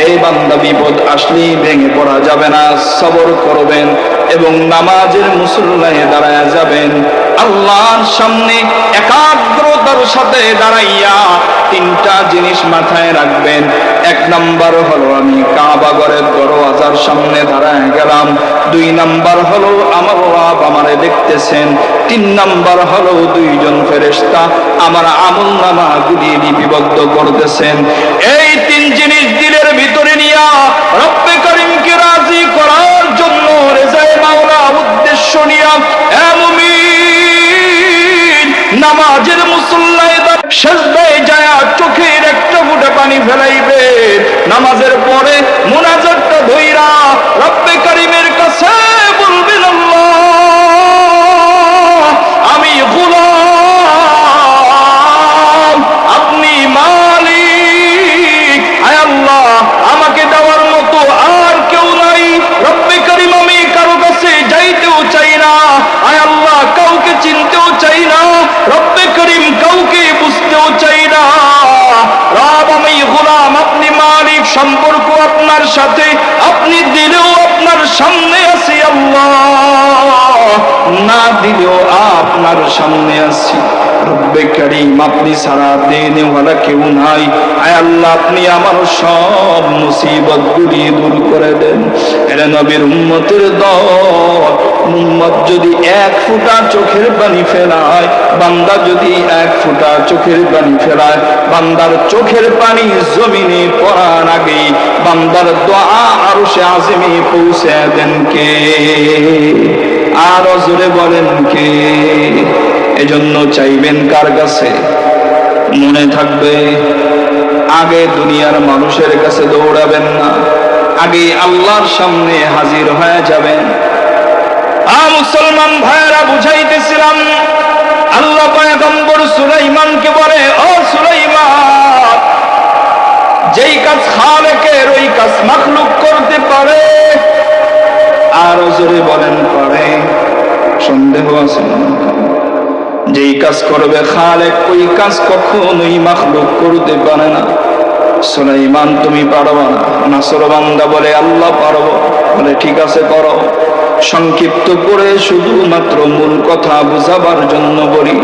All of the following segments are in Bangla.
এই বান্দা বিপদ আসলেই ভেঙে পড়া যাবে না, সবর করবেন এবং নামাজের মুসল্লায় দাঁড়ায় যাবেন। আল্লাহর সামনে একাগ্রতার সাথে দাঁড়াইয়া তিনটা জিনিস মাথায় রাখবেন। এক নাম্বার হলো আমি কাবা ঘরের দরওয়াজার সামনে দাঁড়ায় গেলাম। দুই নাম্বার হলো আমার রব আমারে দেখতেছেন। তিন নাম্বার হলো দুইজন ফেরেশতা আমার আমলনামাগুলি লিপিবদ্ধ করতেছেন। এই তিন জিনিস দিলের ভিতরে নিয়া রব্বে করিমকে রাজি করার জন্য রেজায়ে মাওলা উদ্দেশ্য নিয়া নামাজের মুসল্লায় সেজদায় যায় চোখের একটা ফোঁটা পানি ফেলাইবে। নামাজের পরে মুনাজাতটা ধইরা রব্বে করিমের কাছে বলবেন, আল্লাহ আমি গোলাম, আপনি মালিক, আয় আল্লাহ আমাকে দেওয়ার মতো আর কেউ নাই। রব্বে করিম আমি কারো কাছে যাইতেও চাই না, আয় আল্লাহ কাউকে চিনতেও চাই না, রব্বে করিম কাউকে বুঝতেও চাই না। রব আমি গোলাম, আপনি মালিক, সম্পর্ক আপনার সাথে, আপনি দিলেও আপনার সামনে আছি আল্লাহ, না দিলেও আপনার সামনে আছি। রব্বে করিম আপনি সারা দেনেওয়ালা কেউ নাই, আয় আল্লাহ আপনি আমার সব মুসিবত গুলি দূর করে দেন। এরা নবীর উম্মতের দল, উম্মত যদি এক ফোঁটা চোখের পানি ফেলায়, বান্দা যদি এক ফোঁটা চোখের পানি ফেলায়, বান্দার চোখের পানি জমিনে পড়ার আগে বান্দার দোয়া আরশে আজিমে পৌঁছে দেন কে? আর জোরে বলেন কে? এজন্য চাইবেন কার কাছে? মনে থাকবে আগে দুনিয়ার মানুষের কাছে দৌড়াবেন না, আগে আল্লাহর সামনে হাজির হয়ে যাবেন। মুসলমান ভাইয়েরা বুঝাইতেছিলাম, আল্লাহ পয়গম্বর সুলাইমানকে বলে, ও সুলাইমান, যেই কাজ খালেকের ওই কাজ মাখলুক করতে পারে। আর জোরে বলেন পারে? সন্দেহ আছে? যেই কাজ করবে খালেক ওই কাজ কখনোই মাখলুক করতে পারে না। সুলাইমান তুমি পারবা না? নাসরবান্দা বলে আল্লাহ পারবো। বলে ঠিক আছে করো। সংক্ষিপ্ত করে শুধুমাত্র মূল কথা বুঝাবার জন্য বলি।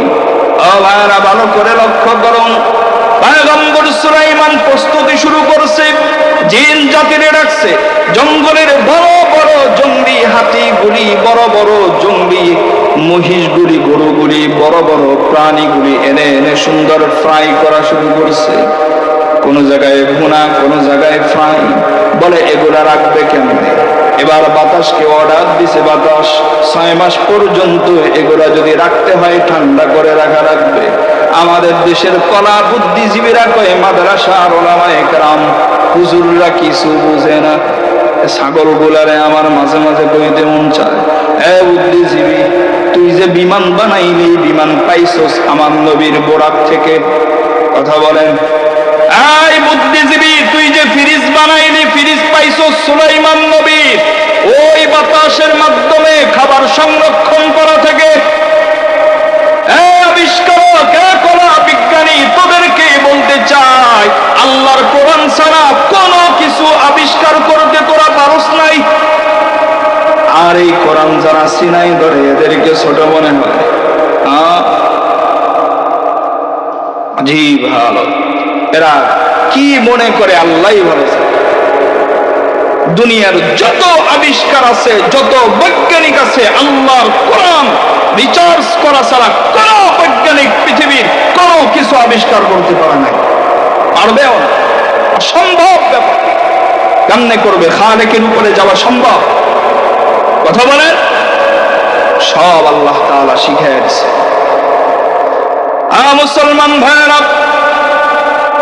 ভাইরা ভালো করে লক্ষ্য করুন, পয়গম্বর সুলাইমান প্রস্তুতি শুরু করছে, জিন জাতিরে রাখছে, জঙ্গলের বড় বড় জঙ্গলি হাতিগুলি, বড় বড় জঙ্গলি মহিষগুলি, গরুগুলি, বড় বড় প্রাণীগুলি এনে এনে সুন্দর ফ্রাই করা শুরু করছে। কোন জায়গায় ভুনা, কোন জায়গায় ফ্রাই। বলে এগুলা রাখবে কেমনে? এবার বাতাসকে অর্ডার দিছে, বাতাস 6 মাস পর্যন্ত এগুলা যদি রাখতে হয় ঠান্ডা করে রাখা রাখবে। আমাদের দেশের কলা বুদ্ধিজীবীরা কয়, মাদ্রাসার ওলামায়ে কেরাম হুজুররা কিছু বুঝে না। ছাগল গুলারে আমার মাঝে মাঝে কইতে মন চায়, এ বুদ্ধিজীবী, তুই যে বিমান বানাইলি, বিমান পাইছস আমার নবীর বোরাক থেকে। কথা বলেন? এই বুদ্ধিজীবী, তুই যে ফ্রিজ বানাইলি, ফ্রিজ পাইছস সুলাইমান নবীর ওই বাতাসের মাধ্যমে খাবার সংরক্ষণ করা থেকে। আবিষ্কারক, কলা বিজ্ঞানী, তোদেরকে বলতে চাই, আল্লাহর কোরআন ছাড়া কোনো কিছু আবিষ্কার করতে তোরা পারস নাই। আর এই কোরআন যারা সিনাই ধরে এদেরকে ছোট মনে হয়। জি ভালো, এরা কি মনে করে আল্লাহই বলেছে। দুনিয়ার যত আবিষ্কার আছে, যত বৈজ্ঞানিক আছে, আল্লাহর কোরআন রিসার্চ করা ছাড়া কোন বৈজ্ঞানিক পৃথিবীর কোনো কিছু আবিষ্কার করতে পারে নাই, পারবেও না। অসম্ভব ব্যাপার। কেমনে করবে? খালেকের উপরে যাওয়া সম্ভব? কথা বলেন? সব আল্লাহ তাআলা শিখিয়ে দিয়েছে। মুসলমান ভাইরা,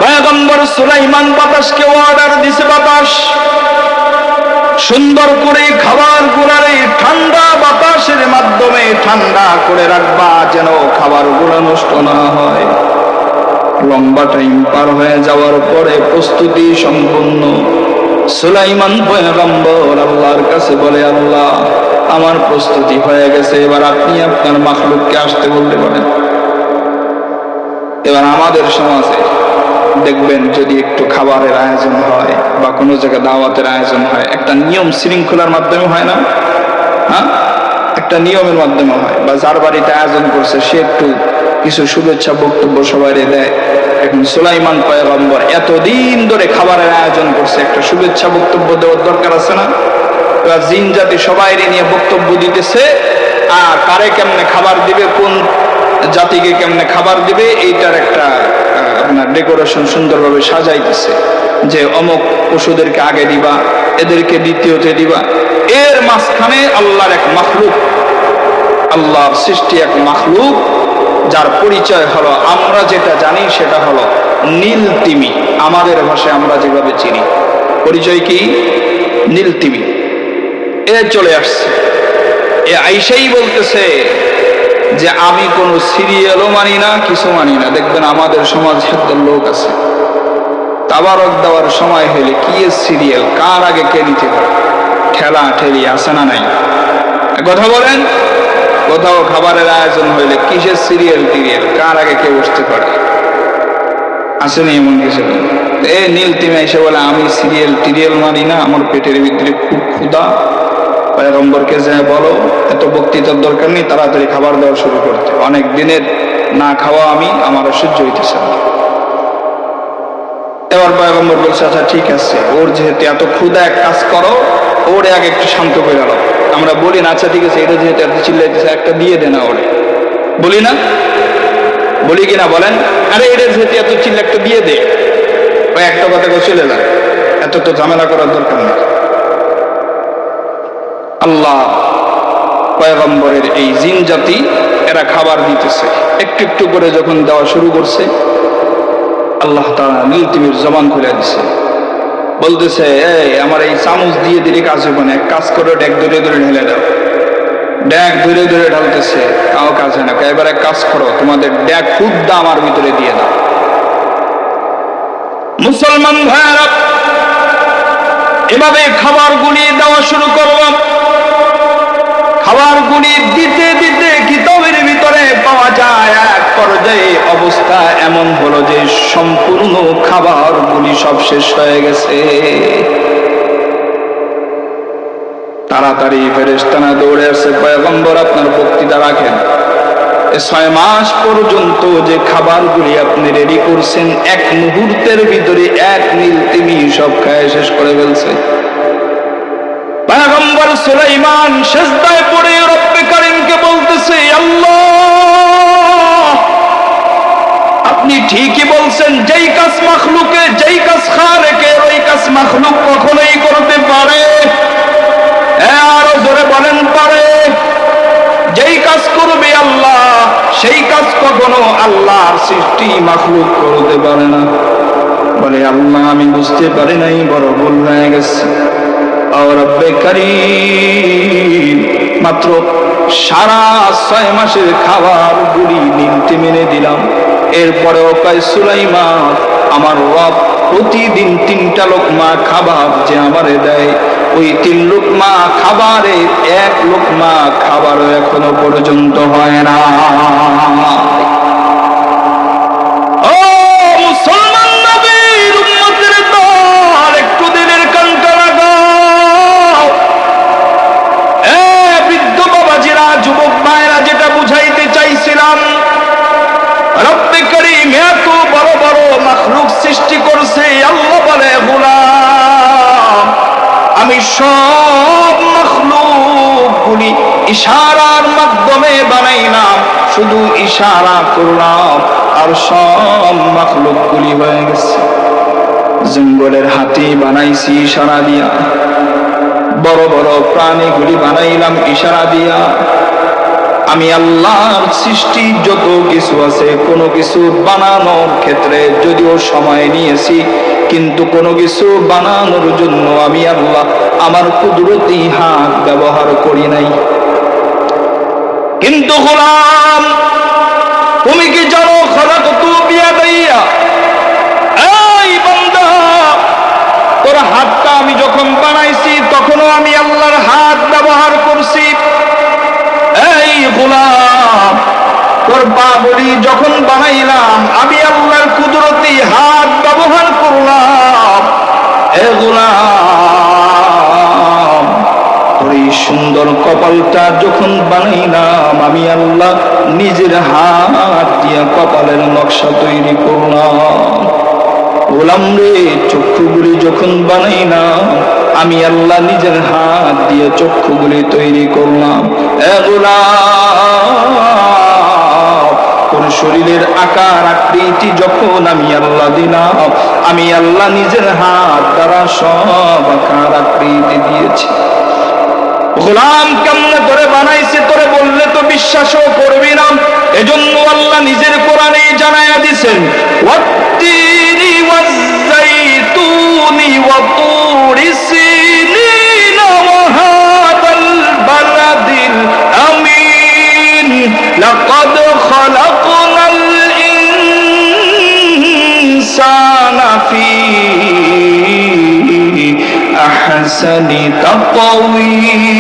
পয়গম্বর সুলাইমান বাতাসকে অর্ডার দিছে, বাতাস সুন্দর করে খাবার গুলারে ঠান্ডা বাতাসের মাধ্যমে ঠান্ডা করে রাখবা, যেন খাবার গুলা নষ্ট না হয়। লম্বা টাইম পার হয়ে যাওয়ার পরে প্রস্তুতি সম্পূর্ণ। সুলাইমান পয়গম্বর আল্লাহর কাছে বলে, আল্লাহ আমার প্রস্তুতি হয়ে গেছে, এবার আপনি আপনার মাখলুককে আসতে বলতে পারেন। এবার আমাদের সমাজে দেখবেন যদি একটু খাবারের আয়োজন হয় বা কোনো জায়গায় দাওয়াতের আয়োজন হয়, একটা নিয়ম শৃঙ্খলার মাধ্যমে হয় না? হ্যাঁ, একটা নিয়মের মাধ্যমে হয়। বা যার বাড়িতে আয়োজন করছে সে একটু কিছু শুভেচ্ছা বক্তব্য সবাই দেয়। এখন সুলাইমান পয়গম্বর এতদিন ধরে খাবারের আয়োজন করছে, একটা শুভেচ্ছা বক্তব্য দেওয়ার দরকার আছে না? এবার জিন জাতি সবাই নিয়ে বক্তব্য দিতেছে, আর কারে কেমনে খাবার দিবে, কোন জাতিকে কেমনে খাবার দিবে, এইটার একটা আপনার ডেকোরেশন সুন্দরভাবে সাজাইতেছে, যে অমুক পশুদেরকে আগে দিবা, এদেরকে দ্বিতীয়তে দিবা। এর মাঝখানে আল্লাহর এক মাখলুক, আল্লাহর সৃষ্টি এক মাখলুক, যার পরিচয় হলো, আমরা যেটা জানি সেটা হলো নীল তিমি। আমাদের ভাষায় আমরা যেভাবে চিনি, পরিচয় কি? নীল তিমি। এ চলে আসছে, এ আইসাই বলতেছে যে আমি কোনো সিরিয়ালও মানি না, কিছু মানি না। দেখবেন আমাদের সমাজে একদল লোক আছে, তাবারক দেওয়ার সময় হইলে কি সিরিয়াল, কার আগে কে নিতে পারে, ঠেলা ঠেলি আছে না নাই? কথা বলেন। কোথাও খাবারের আয়োজন হইলে কিসের সিরিয়াল টিরিয়াল, কার আগে কে বসতে পারে, আসেনি এমন কিছু? এ নীল তিমে এসে বলে আমি সিরিয়াল টিরিয়াল মানি না, আমার পেটের ভিতরে খুব ক্ষুধা। পয়গম্বরকে যে বলো এত বক্তৃতার দরকার নেই, তাড়াতাড়ি খাবার দেওয়া শুরু করতে, অনেক দিনের না খাওয়া আমার সহ্য হইতেছে না। এবার পয়গম্বর বলছে আচ্ছা ঠিক আছে, ওর যেহেতু এত ক্ষুধা, এক কাজ করো, ওরে আগে একটু শান্ত করে গেল। আমরা বলি না আচ্ছা ঠিক আছে, এটা যেহেতু এত চিল্লাইতেছে একটা দিয়ে দে না ওরে, বলি না? বলি কিনা বলেন? আরে এটা যেহেতু এত চিল্লা একটা দিয়ে দে, ওই একটা কথা চলে যায়, এত তো ঝামেলা করার দরকার নেই। আল্লাহ পয়গম্বরের এই জিন জাতি এরা খাবার দিতেছে, একটু একটু করে যখন দেওয়া শুরু করছে, আল্লাহ তাআলা নীল তিমির জবান খুলে দিছে, বলতেছে এই আমার এই চামচ দিয়ে দিলে কাজ হবে না, এক কাজ করো, ড্যাক ধরে ধরে ঢেলে দাও। ড্যাক ধরে ধরে ঢালতেছে, তাও কাজ হয় না। এবার এক কাজ করো, তোমাদের ড্যাক খুদ্দা আমার ভিতরে দিয়ে দাও। মুসলমান ভাইরা এভাবে খাবারগুলি দেওয়া শুরু করলাম। খাবারগুলি দিতে দিতে কিতাবের ভিতরে পাওয়া যায় এক পর্যায়ে অবস্থা এমন হলো যে সম্পূর্ণ খাবারগুলি সব শেষ হয়ে গেছে। তাড়াতাড়ি ফেরেশতারা দৌড়ে আসে, পয়গম্বর আপনার বক্তৃতা রাখেন, 6 মাস পর্যন্ত যে খাবারগুলি আপনি রেডি করছেন এক মুহূর্তের ভিতরে এক নীল তিমি সব খায় শেষ করে ফেলছে। পয়গম্বর সুলাইমান সিজদায় পড়ে রব্বে কারীমকে বলতেছে আল্লাহ আপনি ঠিকই বলছেন, যেই কাজ মাখলুকে, যেই কাজ খালেকের, ওই কাজ মাখলুক কখনোই করতে পারে? আরো জোরে বলেন পারে? যেই কাজ করবে আল্লাহ, সেই কাজ কখনো আল্লাহর সৃষ্টি মাখলুক করতে পারে না। বলে আল্লাহ আমি বুঝতে পারি নাই, বড় ভুল হয়ে গেছে। রব্বে কারীম মাত্র সারা 6 মাসের খাবার গুলি নিতে মেনে দিলাম। এরপরেও কয় সুলাইমান আমার রব প্রতিদিন 3টা লোকমা খাবার যে আমারে দেয়, ওই 3 লোকমা খাবারে 1 লোকমা খাবারও এখনো পর্যন্ত হয় না। সৃষ্টি করছে আল্লাহ বলে গোলাম আমি সব মাখলুকগুলি ইশারার মাধ্যমে বানাইলাম, শুধু ইশারা করলাম আর সব মাখলুকগুলি হয়ে গেছে। জঙ্গলের হাতি বানাইছি ইশারা দিয়া, বড় বড় প্রাণীগুলি বানাইলাম ইশারা দিয়া। আমি আল্লাহর সৃষ্টি যত কিছু আছে, কোনো কিছু বানানোর ক্ষেত্রে যদিও সময় নিয়েছি, কিন্তু কোনো কিছু বানানোর জন্য আমি আল্লাহ আমার কুদরতি হাত ব্যবহার করি নাই। কিন্তু গোলাম তুমি কি জানো খলাকতু বিয়াদাইয়া, এই বান্দা তোর হাতটা আমি যখন বানাইছি তখনও আমি আল্লাহর হাত ব্যবহার করছি। এই গোলাম তোর বাবরি যখন বানাইলাম আমি আল্লাহর কুদরতি হাত ব্যবহার করলাম। এ গোলাম তোর এই সুন্দর কপালটা যখন বানাইলাম আমি আল্লাহ নিজের হাত দিয়া কপালের নকশা তৈরি করলাম। গোলাম রে, চক্ষুগুলি যখন বানাইলাম আমি আল্লাহ নিজের হাত দিয়ে চক্ষুগুলি তৈরি করলাম। এ গোলাম, তোর শরীরের আকার আকৃতি যখন আমি আল্লাহ দিলাম আমি আল্লাহ নিজের হাত দ্বারা সব আকার আকৃতি দিয়েছি। গোলাম কেমনে তোরে বানাইছে তোরে বললে তো বিশ্বাসও করবি না, এজন্য আল্লাহ নিজের কোরআনে জানায়া দিয়েছেন ওয়াত্তিরি ওয়াজ্জাইতুনি ওয়া তুরি সিনিন ওয়া হাদাল বালাদিল আমিন লাকাদ খালাকনাল ইনসানা ফি আহসানি তাকওয়ীম।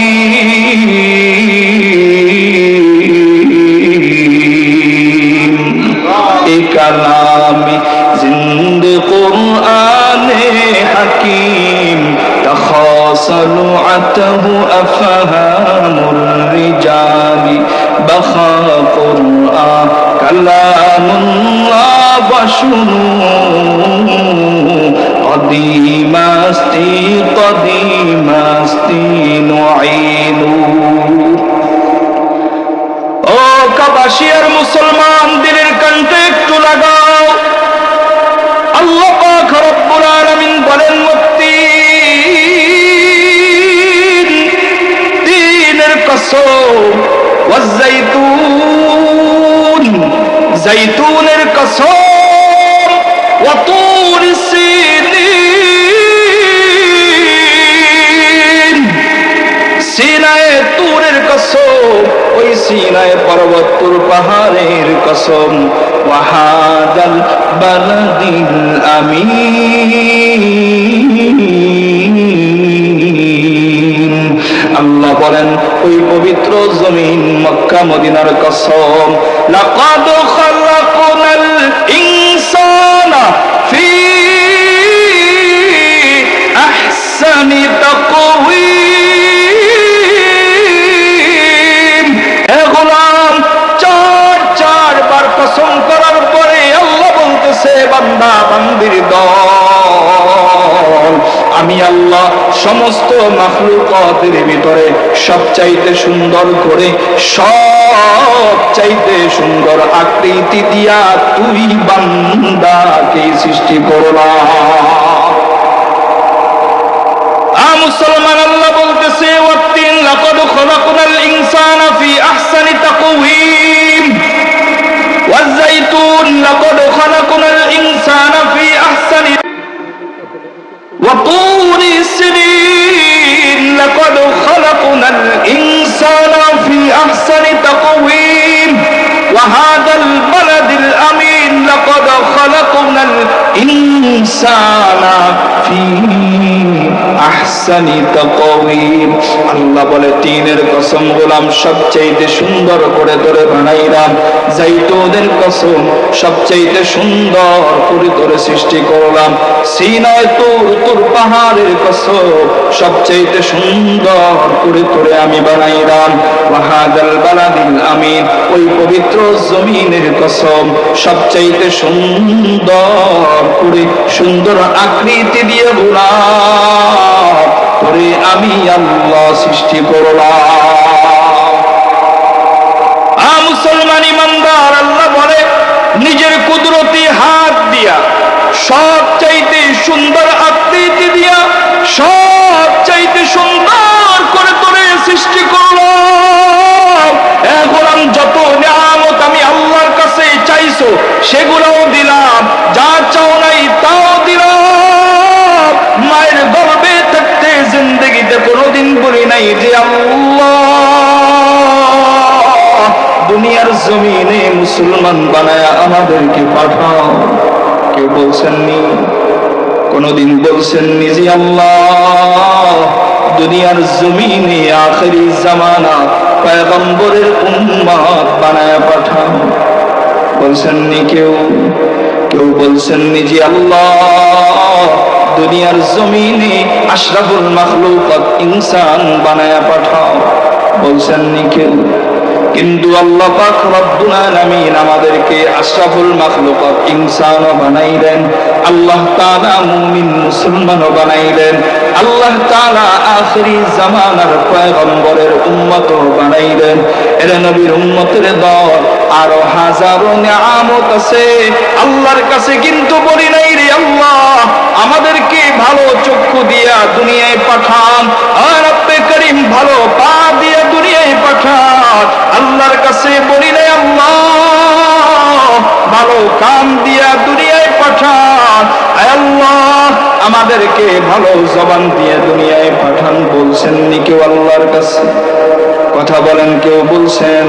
এ কালামে জিন্দে কুরআনে হাকিম তখাসালু আতাহু আফহামুর রিজালি বাখা কুরআন কালামুল্লাহ বাশুনু কদিমাস্তি নুঈনু। ও কাবাসিয়ার মুসলমান, দিলের কণ্ঠে একটু লাগাও। আল্লাহ পাক রব্বুল আলামিন বলেন তিনের কসম ওয়াজ্জাইতুন, জাইতুনের কসম ওয়া তুরি সিনিন, সিনায়ে তুরের কসম, ওই সিনায়ে পর্বত তুর পাহাড়ের কসম ওয়া হাদাল বালাদিল আমিন। আল্লাহ বলেন ওই পবিত্র জমিন মক্কা মদিনার কসম লাকাদ খালাকনাল ইনসানা ফি আহসানি তাকওয়ীম। হে গোলাম, চারবার কসম করার পরে আল্লাহ বলতেছে বান্দা বান্দির দল, আমি আল্লাহ সমস্ত মাখলুকাতের ভিতরে সবচাইতে সুন্দর করে সবচাইতে সুন্দর আকৃতি দিয়া তুই বান্দাকে সৃষ্টি করলাম। মুসলমান, আল্লাহ বলতেছে ওয়াত্তিন লাকাদ খালাকনাল ইনসানা ফি আহসানি তাকওয়ীম ওয়াজ্জাইতুন লাকাদ খালাকনাল ইনসানা ফি আহসানি ওয়া তুরি সিনিন লাকাদ খালাকনাল ইনসানা ফি আহসানি তাকওয়ীম ওয়া হাদাল বালাদিল আমিন লাকাদ খালাকনাল ইনসানা ফি আহসানি তাকওয়ীম। আল্লাহ বলে তিনের কসম গোলাম সবচাইতে সুন্দর করে তোরে বানাইলাম, জাইতুনের কসম সবচাইতে সুন্দর করে তোরে সৃষ্টি করলাম, সিনায় তুর পাহাড়ের কসম সবচাইতে সুন্দর করে তোরে আমি বানাইলাম, ওয়া হাদাল বালাদিল আমিন ওই পবিত্র জমিনের কসম সবচাইতে সুন্দর করে সুন্দর আকৃতি দিয়ে গোলাম তোরে আমি আল্লাহ সৃষ্টি করলাম। মুসলমান ইমানদার, আল্লাহ বলে নিজের কুদরতি হাত দিয়া সবচাইতে সুন্দর আকৃতি দিয়া সবচাইতে সুন্দর করে তোরে সৃষ্টি করলাম। এখন যত নিয়ামত আমি আল্লাহর কাছে চাইছো সেগুলোও দিলাম, যা চাও নাই তাও দিলাম। মায়ের গর্ভে থাকতে জিন্দেগিতে কোনোদিন বলি নাই যে আল্লাহ দুনিয়ার জমিনে মুসলমান বানায়া আমাদেরকে পাঠাও। কেউ বলছেননি, কোনদিন বলছেননি যে আল্লাহ দুনিয়ার জমিনে আখেরি জামানা পয়গম্বরের উম্মত বানায়া পাঠাও? বলছেননি কেউ? কেউ বলছেননি যে আল্লাহ দুনিয়ার জমিনে আশরাফুল মাখলুকাত ইনসান বানায়া পাঠাও, বলছেন নি কেউ? কিন্তু আল্লাহ পাক রব্বুল আলামিন আমাদেরকে আশরাফুল মাখলুকাত ইনসান বানাইলেন, আল্লাহ তাআলা মুমিন মুসলমান বানাইলেন, আল্লাহ তাআলা আখিরি জামানার পয়গম্বরের উম্মত বানাইলেন। এর নবীর উম্মতের দল আরো হাজারো নিয়ামত আছে আল্লাহর কাছে, কিন্তু বলি নাই রে আল্লাহ আমাদেরকে ভালো চক্ষু দিয়া দুনিয়ায় পাঠান, আর রব্বে করিম ভালো পা দিয়া দুনিয়ায় পাঠান। আল্লাহর কাছে বলি নাই আল্লাহ ভালো কান দিয়া দুনিয়ায় পাঠান, আল্লাহ আমাদেরকে ভালো জবান দিয়ে দুনিয়ায় পাঠান, বলছেন নি কেউ আল্লাহর কাছে? কথা বলেন, কেউ বলছেন?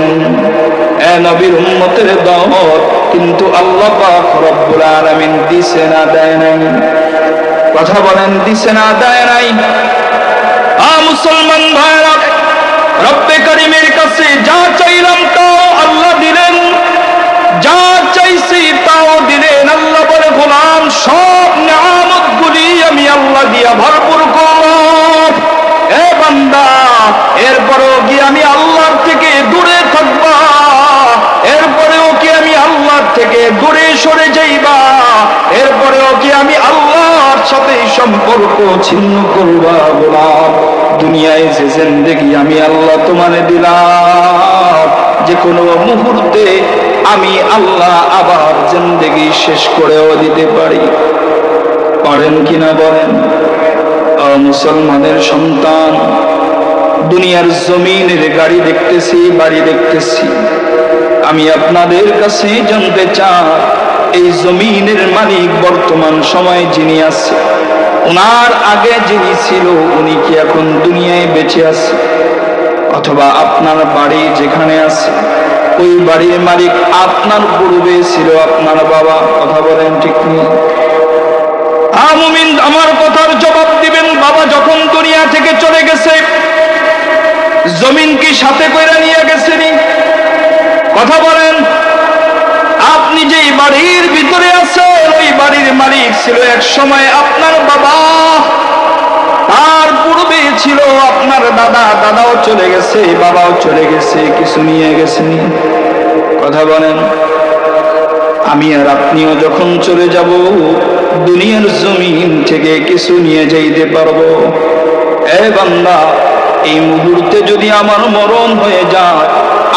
নবীর উম্মতের দল, কিন্তু আল্লাহ পাক রব্বুল আলামিন দিছে না দেয় নাই? কথা বলেন, দিছে না দেয় নাই? মুসলমান ভাইরা, রব্বে করিমের কাছে যা চাইলাম তাও আল্লাহ দিলেন, যা চাইছি তাও দিলেন। আল্লাহ বলে, গোলাম সব নিয়ামত গুলি আমি আল্লাহ দিয়া ভরপুর করলাম, এ বান্দা এরপরেও কি আমি আল্লাহর থেকে দূরে থাকবা? এরপরেও কি আমি আল্লাহর থেকে দূরে সরে যাইবা? এরপরেও কি আমি আল্লাহর সাথে সম্পর্ক ছিন্ন করবা? গোলাম, দুনিয়ায় যে জিন্দেগি আমি আল্লাহ তোমারে দিলাম, যে কোনো মুহূর্তে আমি আল্লাহ আবার জিন্দেগি শেষ করেও দিতে পারি, পারেন কিনা বলেন? মুসলমানের সন্তান, দুনিয়ার জমিনের গাড়ি দেখতেছি, বাড়ি দেখতেছি, আমি আপনাদের কাছে জানতে চাই এই জমিনের মালিক বর্তমান সময় যিনি আছে, ওনার আগে যিনি ছিল উনি কি এখন দুনিয়ায় বেঁচে আছে? অথবা আপনার বাড়ি যেখানে আছে ওই বাড়ির মালিক আপনার পূর্বে ছিল আপনার বাবা? কথা বলেন, ঠিক নেই? মুমিন আমার কথার জবাব দিবেন। বাবা যখন দুনিয়া থেকে চলে গেছে, জমিন কি সাথে কইরা নিয়ে গেছেনি? কথা বলেন। আপনি যেই বাড়ির ভিতরে আছেন ওই বাড়ির মালিক ছিল এক সময় আপনার বাবা, তার পূর্বে ছিল আপনার দাদা, দাদাও চলে গেছে, বাবাও চলে গেছে, কিছু নিয়ে গেছেনি? কথা বলেন। আমি আর আপনিও যখন চলে যাব দুনিয়ার জমিন থেকে কিছু নিয়ে যাইতে পারবো? এ বান্দা, এই মুহূর্তে যদি আমার মরণ হয়ে যায়,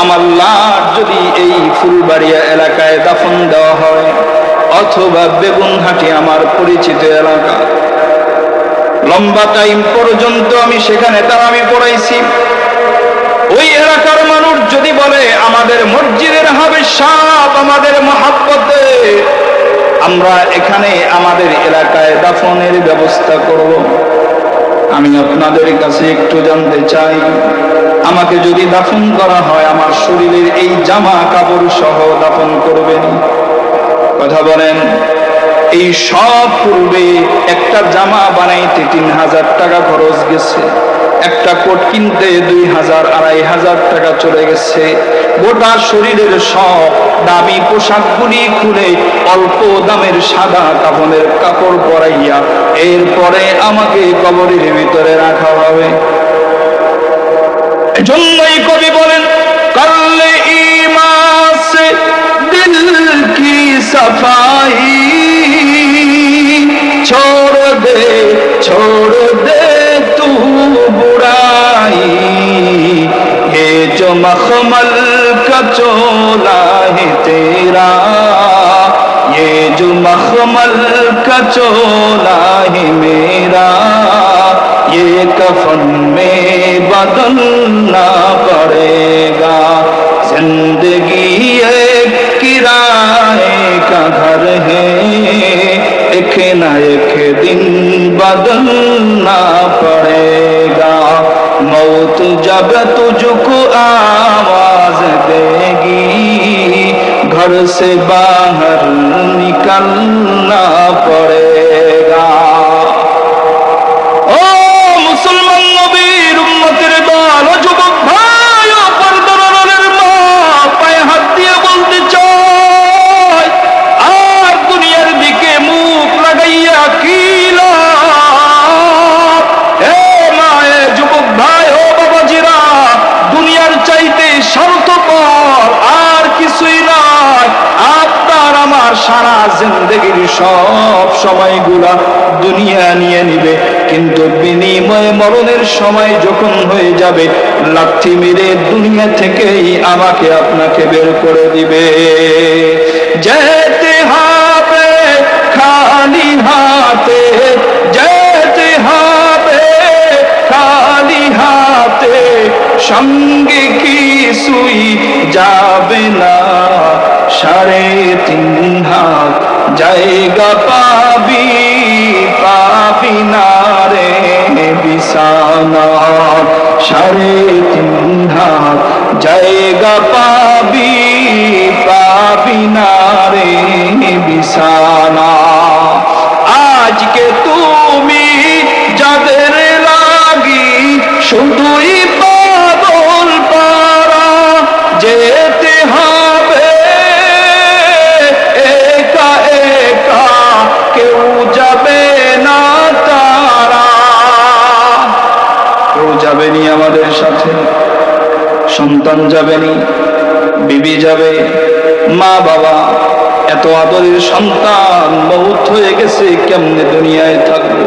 আমার লাশ যদি এই ফুলবাড়িয়া এলাকায় দাফন দেওয়া হয়, অথবা বেগুনহাটি আমার পরিচিত এলাকা, লম্বা টাইম পর্যন্ত আমি সেখানে তারাবি পড়াইছি, ওই এলাকার মানুষ যদি বলে আমাদের মসজিদের হাফেজ সাহেব আমাদের মহাব্বতে, আমরা এখানে আমাদের এলাকায় দাফনের ব্যবস্থা করব, আমি আপনাদের কাছে একটু জানতে চাই, আমাকে যদি দাফন করা হয় আমার শরীরের এই জামা কাপড় সহ দাফন করবেন? কথা বলেন। এই সব পূর্বে একটা জামা বানাইতে 3000 টাকা খরচ গেছে, একটা কোট কিনতে 2000 2500 টাকা চলে গেছে, গোটা শরীরের সব দামি পোশাকগুলি খুলে অল্প দামের সাদা কাফনের কাপড় পরাইয়া এরপরে আমাকে কবরের ভিতরে রাখা হবে। এজন্যই কবি বলেন, করলে ঈমান সে দিল কি সাফাই, छोड़ दे तू बुराई, ये जो मखमल का चोला है तेरा, ये जो मखमल का चोला है मेरा, ये कफन में बदलना पड़ेगा, जिंदगी एक किराए का घर है, एक ना एक दिन बदलना पड़ेगा, मौत जब तुझको आवाज देगी, घर से बाहर निकलना पड़ेगा। ओ मुसलमान नबीर उम्मतेर दल, ओ যুবক ভাই, ও পর্দার মা, পায়ে হাত দিয়ে বলতে চাই, আর দুনিয়ার দিকে মুখ লাগাইয়া কি লাভ? সব সময়গুলা দুনিয়া নিয়ে নিবে, কিন্তু বিনিময়ে মরণের সময় যখন হয়ে যাবে লাথি মেরে দুনিয়া থেকেই আমাকে আপনাকে বের করে দিবে। যেতে হবে খালি হাতে, যেতে হবে খালি হাতে, সঙ্গে কিছুই যাবে না। 3.5 হাত জায়গা পাবি, পাবি না রে বিছানা। 3.5 হাত জায়গা পাবি, পাবি না রে বিছানা। আজকে তুমি যাদের লাগি শুধুই পাগল পারা, যেতে হবে একা একা, কেউ যাবে না তারা। কেউ যাবেনি আমাদের সাথে, সন্তান যাবেনি, বিবি যাবে, মা বাবা, এত আদরের সন্তান বহুত হয়ে গেছে, কেমনে দুনিয়ায় থাকবো?